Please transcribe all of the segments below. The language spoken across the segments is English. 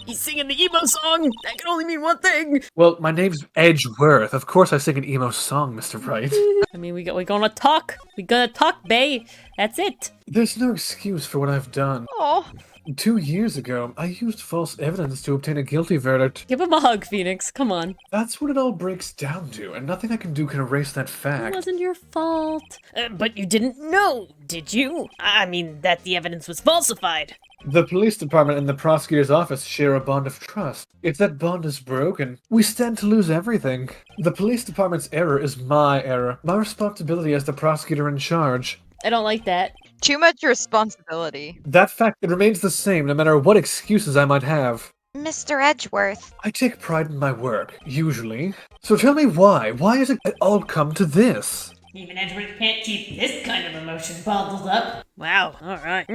He's singing the emo song. That can only mean one thing. Well, my name's Edgeworth. Of course I sing an emo song, Mr. Wright. I mean, we gonna talk. We gonna talk, bae. That's it. There's no excuse for what I've done. Oh, 2 years ago, I used false evidence to obtain a guilty verdict. Give him a hug, Phoenix. Come on. That's what it all breaks down to, and nothing I can do can erase that It fact. wasn't your fault. But you didn't know, did you? I mean, that the evidence was falsified. The police department and the prosecutor's office share a bond of trust. If that bond is broken, we stand to lose everything. The police department's error is my error, my responsibility as the prosecutor in charge. I don't like that. too much responsibility. That fact, it remains the same no matter what excuses I might have. Mr. Edgeworth. I take pride in my work, usually. So tell me why. Why has it all come to this? Even Edgeworth can't keep this kind of emotion bottled up. Wow, alright.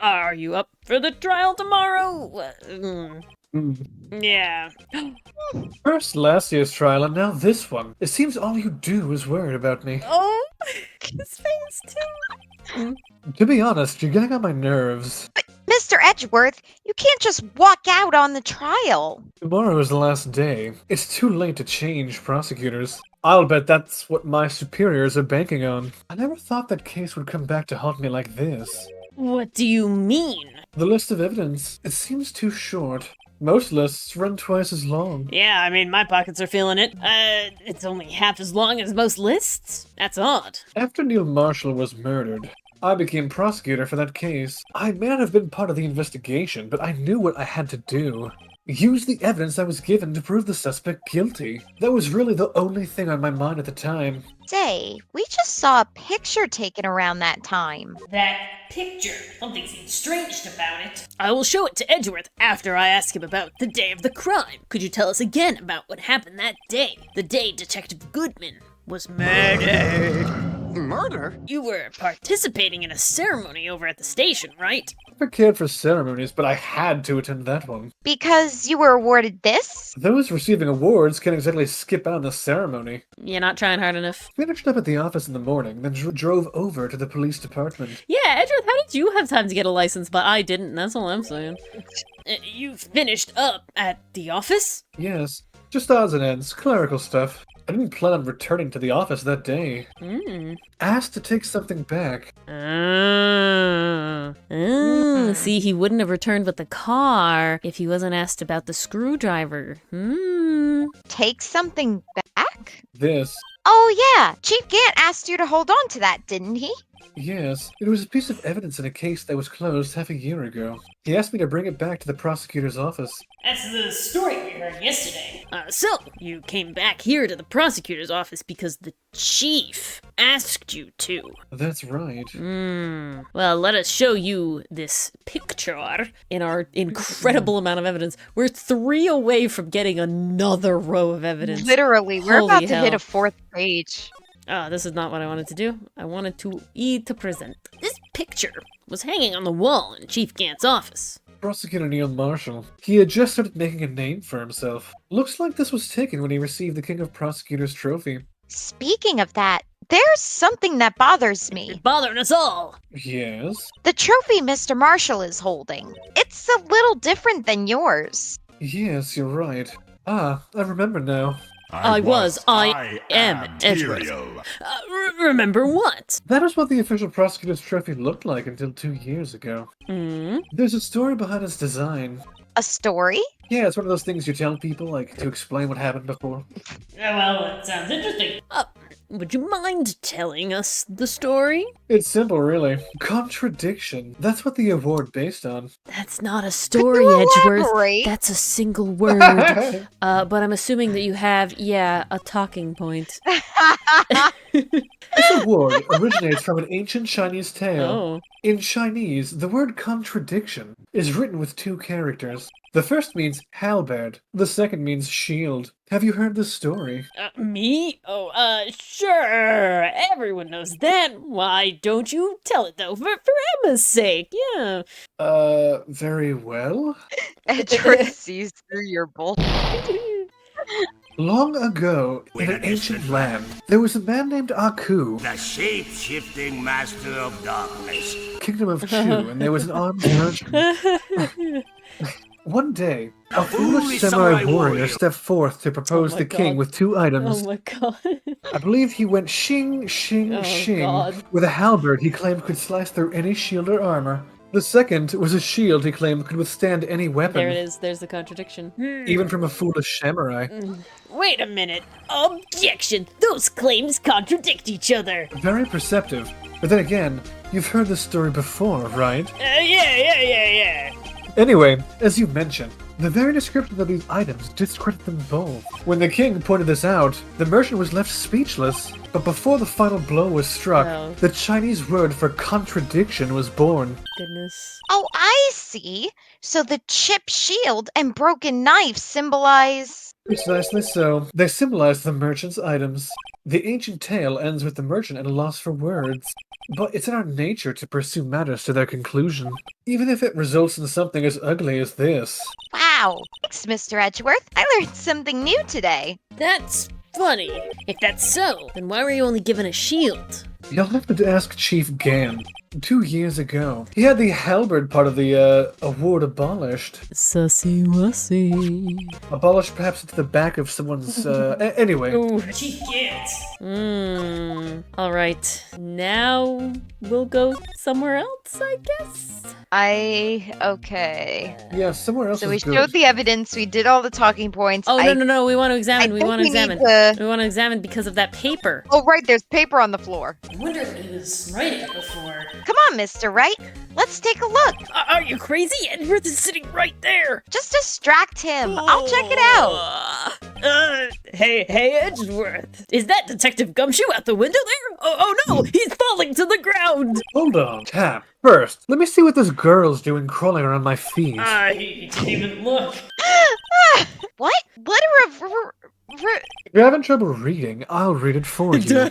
Are you up for the trial tomorrow? Yeah. First last year's trial and now this one. It seems all you do is worry about me. Oh, his face too. To be honest, you're getting on my nerves. But, Mr. Edgeworth, you can't just walk out on the trial. Tomorrow is the last day. It's too late to change prosecutors. I'll bet that's what my superiors are banking on. I never thought that case would come back to haunt me like this. What do you mean? The list of evidence, it seems too short. Most lists run twice as long. Yeah, I mean, my pockets are feeling it. It's only half as long as most lists? That's odd. After Neil Marshall was murdered, I became prosecutor for that case. I may not have been part of the investigation, but I knew what I had to do. Use the evidence I was given to prove the suspect guilty. That was really the only thing on my mind at the time. Say, we just saw a picture taken around that time. That picture. Something seems strange about it. I will show it to Edgeworth after I ask him about the day of the crime. Could you tell us again about what happened that day? The day Detective Goodman was murdered. Murder? You were participating in a ceremony over at the station, right? I never cared for ceremonies, but I had to attend that one. Because you were awarded this? Those receiving awards can't exactly skip out on the ceremony. You're not trying hard enough. Finished up at the office in the morning, then drove over to the police department. Yeah, Edgeworth, how did you have time to get a license, but I didn't? That's all I'm saying. You finished up at the office? Yes, just odds and ends, clerical stuff. I didn't plan on returning to the office that day. Asked to take something back. See, he wouldn't have returned with the car if he wasn't asked about the screwdriver. Take something back? This. Oh yeah, Chief Gant asked you to hold on to that, didn't he? Yes, it was a piece of evidence in a case that was closed half a year ago. He asked me to bring it back to the prosecutor's office. That's the story we heard yesterday. So, you came back here to the prosecutor's office because the chief asked you to. That's right. Well, let us show you this picture in our incredible amount of evidence. We're 3 away from getting another row of evidence. Literally, we're Holy about to hit hell. a 4th page. This is not what I wanted to do. I wanted to present. This picture was hanging on the wall in Chief Gant's office. Prosecutor Neil Marshall. He had just started making a name for himself. Looks like this was taken when he received the King of Prosecutors trophy. Speaking of that, there's something that bothers me. It's bothering us all. Yes? The trophy Mr. Marshall is holding. It's a little different than yours. Yes, you're right. Ah, I remember now. I am Edgeworth. Tyrael. Remember what? That is what the official prosecutor's trophy looked like until 2 years ago. There's a story behind its design. A story? Yeah, it's one of those things you tell people, like, to explain what happened before. Well, it sounds interesting. Would you mind telling us the story? It's simple, really. Contradiction. That's what the award based on. That's not a story, you Edgeworth. elaborate? That's a single word. But I'm assuming that you have, a talking point. This award originates from an ancient Chinese tale. Oh. In Chinese, the word contradiction is written with 2 characters. The first means halberd, the second means shield. Have you heard this story? Me? Oh, sure. Everyone knows that. Why don't you tell it, though? For Emma's sake, yeah. Very well. Edgeworth sees through your bullshit. Long ago, in an ancient land, there was a man named Aku, The shape-shifting master of darkness. kingdom of Chu, and there was an armed merchant. One day, a foolish samurai warrior stepped forth to propose Oh my the king God. with two items. Oh my god. I believe he went shing, shing, Oh, shing. God. With a halberd he claimed could slice through any shield or armor. The second was a shield he claimed could withstand any weapon, There it is. There's the contradiction. even from a foolish samurai. Wait a minute. Objection! Those claims contradict each other. Very perceptive. But then again, you've heard this story before, right? Yeah. Anyway, as you mentioned, the very description of these items discredit them both. When the king pointed this out, the merchant was left speechless. But before the final blow was struck, Oh. the Chinese word for contradiction was born. Goodness. Oh, I see. So the chipped shield and broken knife symbolize. Precisely so. They symbolize the merchant's items. The ancient tale ends with the merchant at a loss for words. But it's in our nature to pursue matters to their conclusion, even if it results in something as ugly as this. Wow. Thanks, Mr. Edgeworth. I learned something new today. That's funny. If that's so, then why were you only given a shield? You'll have to ask Chief Gan. 2 years ago, he had the halberd part of the award abolished. Sussy wussy. Abolished perhaps into the back of someone's, anyway. Ooh. Chief Gantz. Alright. Now we'll go somewhere else, I guess? Okay. Yeah, somewhere else So we is good. showed the evidence, we did all the talking points. Oh, no. We want to examine. I We think want to we need examine. to- We want to examine because of that paper. Oh, right, there's paper on the floor. I wonder what he was writing before. Come on, Mr. Wright. Let's take a look. Are you crazy? Edgeworth is sitting right there. Just distract him. I'll check it out. Hey, Edgeworth. Is that Detective Gumshoe out the window there? Oh no, he's falling to the ground. Hold on, Tap. First, let me see what this girl's doing crawling around my feet. He didn't even look. What? Letter of... If you're having trouble reading, I'll read it for you.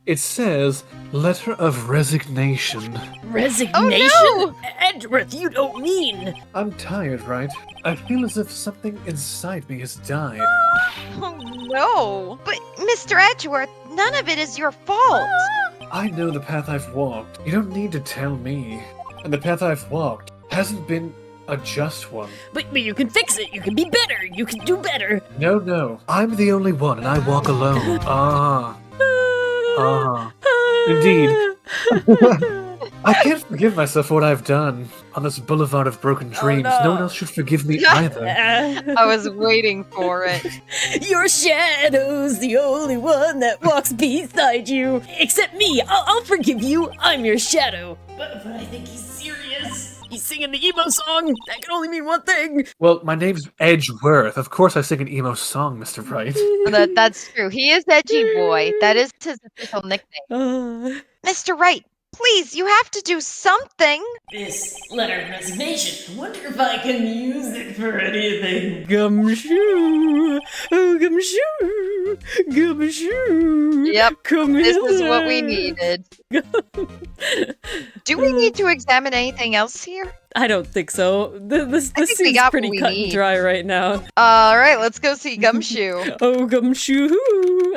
It says, Letter of Resignation. Resignation? Oh, Edgeworth, you don't mean. I'm tired, right? I feel as if something inside me has died. Oh, no. But, Mr. Edgeworth, none of it is your fault. I know the path I've walked. You don't need to tell me. And the path I've walked hasn't been a just one. But you can fix it. You can be better. You can do better. No. I'm the only one and I walk alone. Indeed. I can't forgive myself for what I've done. On this boulevard of broken dreams, no one else should forgive me either. I was waiting for it. Your shadow's the only one that walks beside you. Except me. I'll forgive you. I'm your shadow. But I think he's serious. He's singing the emo song. That can only mean one thing. Well, my name's Edgeworth. Of course I sing an emo song, Mr. Wright. That's true. He is Edgy Boy. That is his official nickname. Mr. Wright, please, you have to do something. This letter of resignation. I wonder if I can use it for anything. Gumshoe. Oh, Gumshoe. Gumshoe. Yep, Come this is what we hither. needed. Do we need to examine anything else here? I don't think so. This think we seems got pretty what we cut and need. dry right now. All right, let's go see Gumshoe. Oh, gumshoe!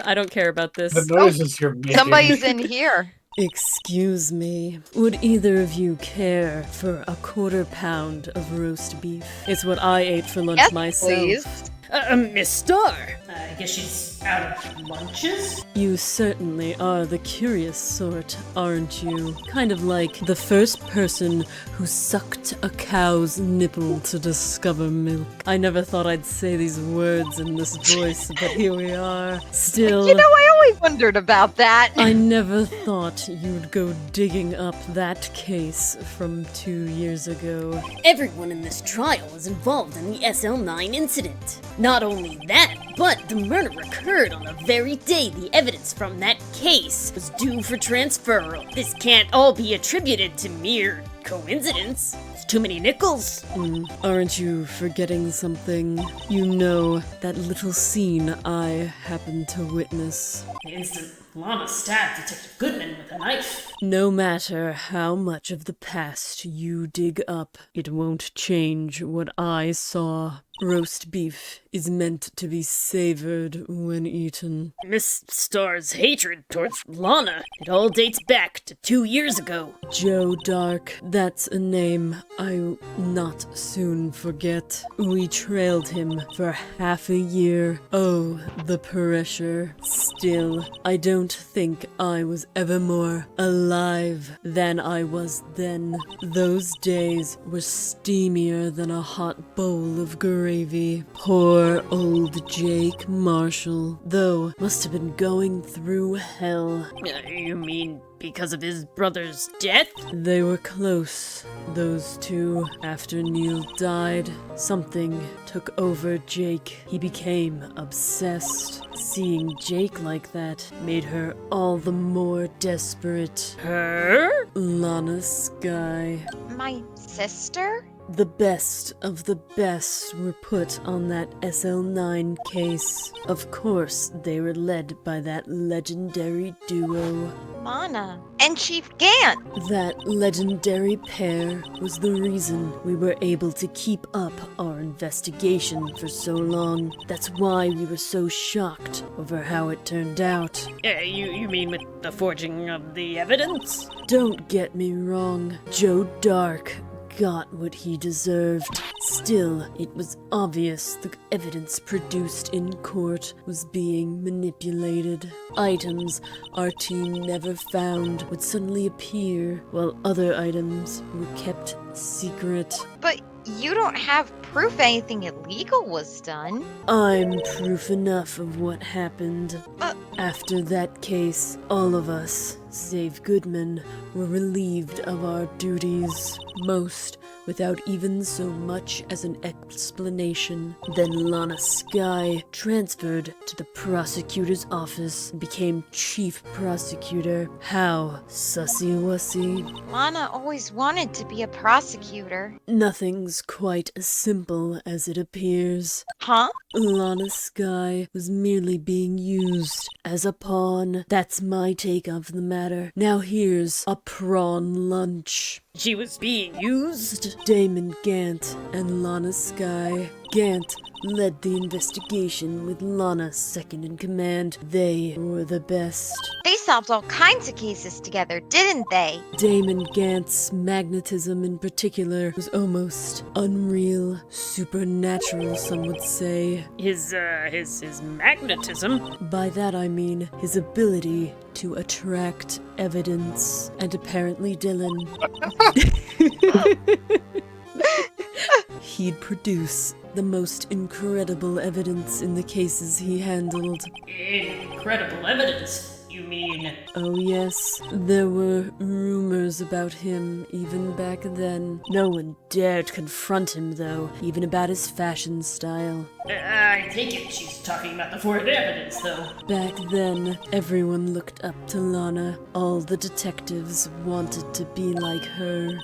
I don't care about this. The noises you're making. Somebody's in here. Excuse me. Would either of you care for a £1/4 of roast beef? It's what I ate for lunch Yes, myself. please. Miss Star. I guess she's out of lunches? You certainly are the curious sort, aren't you? Kind of like the first person who sucked a cow's nipple to discover milk. I never thought I'd say these words in this voice, but here we are. Still, You know, I always wondered about that. I never thought you'd go digging up that case from 2 years ago. Everyone in this trial is involved in the SL9 incident. Not only that, but the murder occurred on the very day the evidence from that case was due for transfer. This can't all be attributed to mere coincidence. It's too many nickels. Aren't you forgetting something? You know, that little scene I happened to witness. The instant Lana stabbed Detective Goodman with a knife. No matter how much of the past you dig up, it won't change what I saw. Roast beef is meant to be savored when eaten. Miss Star's hatred towards Lana, it all dates back to 2 years ago. Joe Dark, that's a name I not soon forget. We trailed him for half a year. Oh, the pressure. Still, I don't think I was ever more alive than I was then. Those days were steamier than a hot bowl of gravy. Poor old Jake Marshall, though, must have been going through hell. You mean because of his brother's death? They were close, those two. After Neil died, something took over Jake. He became obsessed. Seeing Jake like that made her all the more desperate. Her? Lana Skye. My sister? The best of the best were put on that SL9 case. Of course, they were led by that legendary duo. Lana and Chief Gant. That legendary pair was the reason we were able to keep up our investigation for so long. That's why we were so shocked over how it turned out. You mean with the forging of the evidence? Don't get me wrong, Joe Dark got what he deserved. Still, it was obvious the evidence produced in court was being manipulated. Items our team never found would suddenly appear, while other items were kept secret. But you don't have proof anything illegal was done. I'm proof enough of what happened. Uh. After that case, all of us, save Goodman, were relieved of our duties. Most without even so much as an explanation. Then Lana Skye transferred to the prosecutor's office and became chief prosecutor. How sussy-wussy. Lana always wanted to be a prosecutor. Nothing's quite as simple as it appears. Huh? Lana Skye was merely being used as a pawn. That's my take of the matter. Now here's a prawn lunch. She was being used? Damon Gant and Lana Skye. Gant led the investigation with Lana second in command. They were the best. They solved all kinds of cases together, didn't they? Damon Gant's magnetism in particular was almost unreal, supernatural, some would say. His magnetism? By that I mean his ability to attract evidence. And apparently Dylan... He'd produce the most incredible evidence in the cases he handled. Incredible evidence? You mean? Oh yes, there were rumors about him even back then. No one dared confront him though, even about his fashion style. I take it she's talking about the forged evidence though. Back then, everyone looked up to Lana. All the detectives wanted to be like her.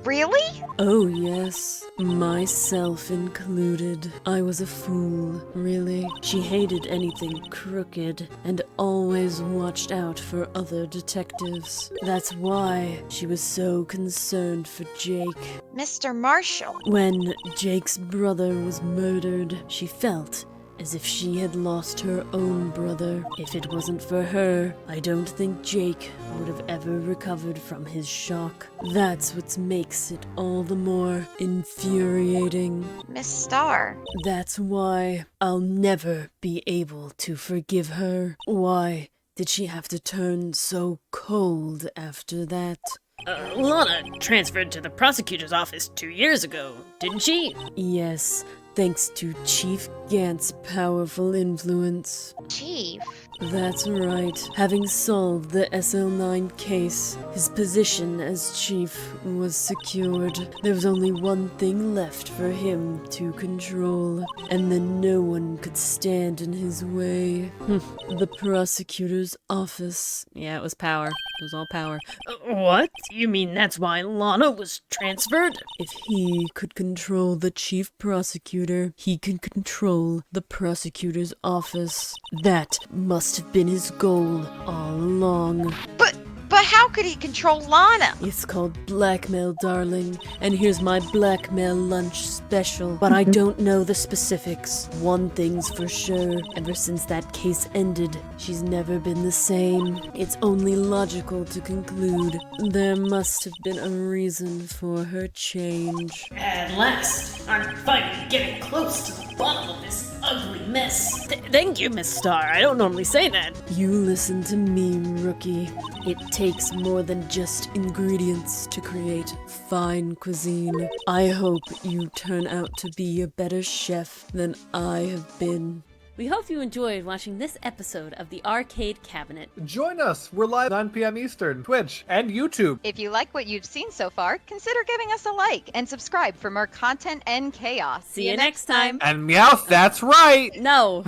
Really? Oh yes, myself included. I was a fool, really. She hated anything crooked and always watched out for other detectives. That's why she was so concerned for Jake. Mr. Marshall. When Jake's brother was murdered, she felt as if she had lost her own brother. If it wasn't for her, I don't think Jake would have ever recovered from his shock. That's what makes it all the more infuriating. Miss Starr. That's why I'll never be able to forgive her. Why did she have to turn so cold after that? Lana transferred to the prosecutor's office 2 years ago, didn't she? Yes, thanks to Chief Gant's powerful influence. Chief. That's right. Having solved the SL9 case, his position as chief was secured. There was only one thing left for him to control, and then no one could stand in his way. The prosecutor's office. Yeah, it was power. It was all power. What? You mean that's why Lana was transferred? If he could control the chief prosecutor, he could control the prosecutor's office. That must have been his goal all along. But But how could he control Lana? It's called blackmail, darling. And here's my blackmail lunch special. But I don't know the specifics. One thing's for sure. Ever since that case ended, she's never been the same. It's only logical to conclude there must have been a reason for her change. At last, I'm finally getting close to the bottom of this ugly mess. Thank you, Miss Star. I don't normally say that. You listen to me, rookie. It takes more than just ingredients to create fine cuisine. I hope you turn out to be a better chef than I have been. We hope you enjoyed watching this episode of the Arcade Cabinet. Join us. We're live 9 p.m. Eastern, Twitch, and YouTube. If you like what you've seen so far, consider giving us a like and subscribe for more content and chaos. See you next time. And Meowth, that's right! No.